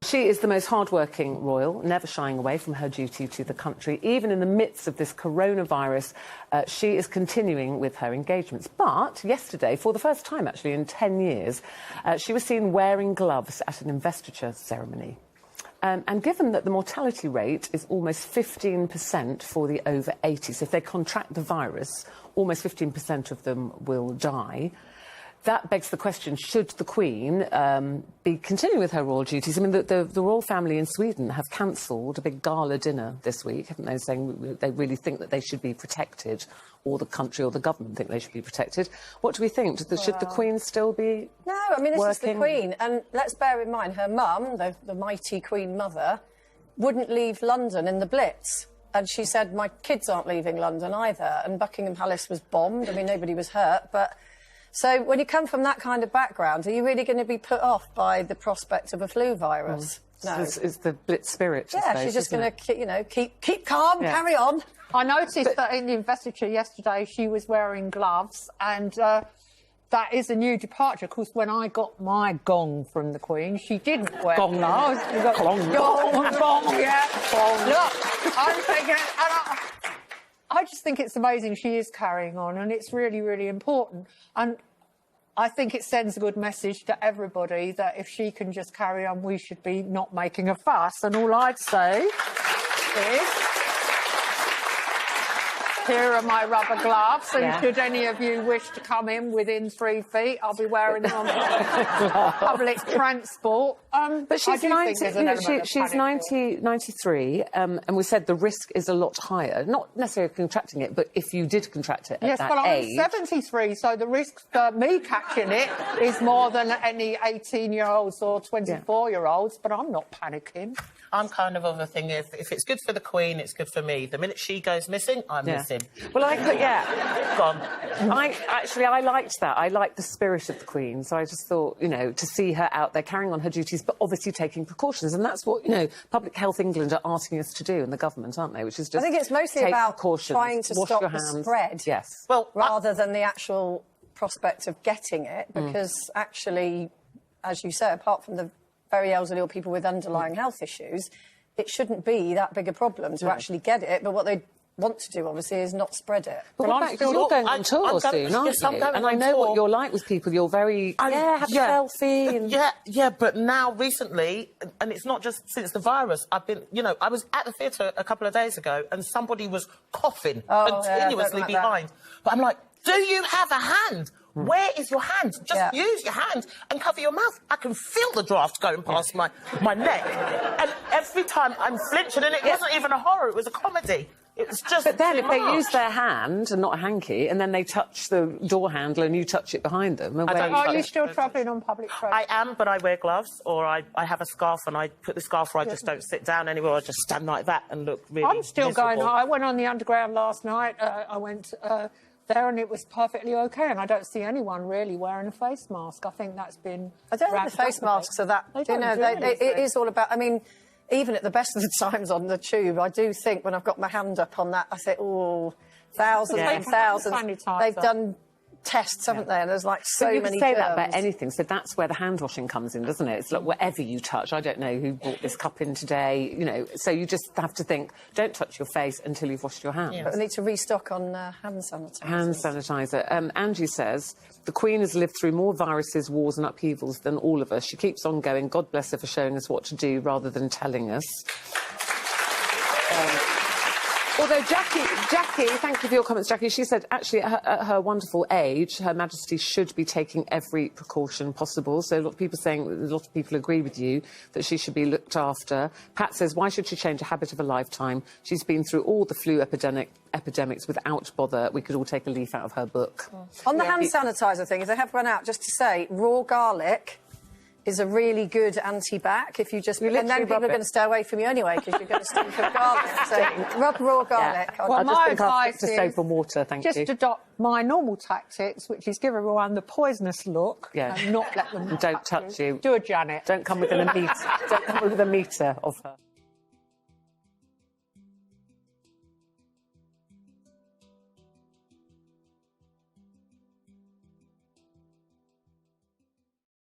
She is the most hard-working royal, never shying away from her duty to the country. Even in the midst of this coronavirus, she is continuing with her engagements. But yesterday, for the first time actually in 10 years, she was seen wearing gloves at an investiture ceremony. And given that the mortality rate is almost 15% for the over 80s, if they contract the virus, almost 15% of them will die. That begs the question, should the Queen be continuing with her royal duties? I mean, the royal family in Sweden have cancelled a big gala dinner this week, haven't they, saying they really think that they should be protected, or the country or the government think they should be protected. What do we think? Should the Queen still be No, I mean, this working? is the Queen, and let's bear in mind, her mum, the mighty Queen Mother, wouldn't leave London in the Blitz. And she said, my kids aren't leaving London either, and Buckingham Palace was bombed. I mean, nobody was hurt, but... So when you come from that kind of background, are you really going to be put off by the prospect of a flu virus? No. It's the Blitz spirit, I suppose, she's just going to, you know, keep calm, carry on. I noticed that in the investiture yesterday she was wearing gloves, and that is a new departure. Of course, when I got my gong from the Queen, she didn't wear gloves. Gong, yeah. Look, I'm thinking... I just think it's amazing she is carrying on, and it's really, really important. And I think it sends a good message to everybody that if she can just carry on, we should be not making a fuss. And all I'd say is, here are my rubber gloves, and should any of you wish to come in within 3 feet, I'll be wearing them on public transport. But she's 93, and we said the risk is a lot higher. Not necessarily contracting it, but if you did contract it at that age... Yes, well, I'm 73, so the risk for me catching it is more than any 18-year-olds or 24-year-olds, but I'm not panicking. I'm kind of a thing, if it's good for the Queen, it's good for me. The minute she goes missing, I'm missing. Well, Gone. I liked that. I liked the spirit of the Queen, so I just thought, you know, to see her out there carrying on her duties, but obviously taking precautions, and that's what, you know, Public Health England are asking us to do, and the government, aren't they? Which is just I think it's mostly about trying to stop the spread, rather than the actual prospect of getting it, because actually, as you say, apart from the very elderly or people with underlying health issues, it shouldn't be that big a problem to actually get it, but what they want to do, obviously, is not spread it. But you're going on tour soon, aren't you? And I know what you're like with people. You're very, have a selfie. And... Yeah, but now, recently, and it's not just since the virus, I've been, you know, I was at the theatre a couple of days ago and somebody was coughing continuously behind. But I'm like, do you have a hand? Where is your hand? Just use your hand and cover your mouth. I can feel the draft going past my neck. And every time I'm flinching, and it wasn't even a horror, it was a comedy. It was just But then if they use their hand and not a hanky, and then they touch the door handle and you touch it behind them... Are you still travelling on public transport? I am, but I wear gloves, or I have a scarf and I put the scarf where I just don't sit down anywhere. I just stand like that and look really I'm still miserable. going. I went on the Underground last night. I went... there, and it was perfectly OK, and I don't see anyone really wearing a face mask. I think that's been... I don't think the face masks are that... You know, it is all about... I mean, even at the best of the times on the tube, I do think when I've got my hand up on that, I say, oh, thousands and thousands. They've done tests, haven't they? And there's like so many germs. You can say that about anything, so that's where the hand washing comes in, doesn't it? It's like whatever you touch. I don't know who brought this cup in today, you know, so you just have to think, don't touch your face until you've washed your hands. But we need to restock on hand sanitizer. Hand sanitizer. Angie says, the Queen has lived through more viruses, wars and upheavals than all of us. She keeps on going. God bless her for showing us what to do rather than telling us. Although Jackie, thank you for your comments, Jackie. She said, actually, at her wonderful age, Her Majesty should be taking every precaution possible. So a lot of people saying, a lot of people agree with you, that she should be looked after. Pat says, why should she change a habit of a lifetime? She's been through all the flu epidemics without bother. We could all take a leaf out of her book. On the hand sanitizer thing, if they have run out, just to say, raw garlic is a really good anti-back if you just... And then people are going to stay away from you anyway because you're going to stink of garlic. So rub raw garlic. Well, I just think I'll stick to soap and water, thank you. Just adopt my normal tactics, which is give everyone the poisonous look and not let them Don't touch you. Do a Janet. Don't come within a metre. Don't come within a metre of her.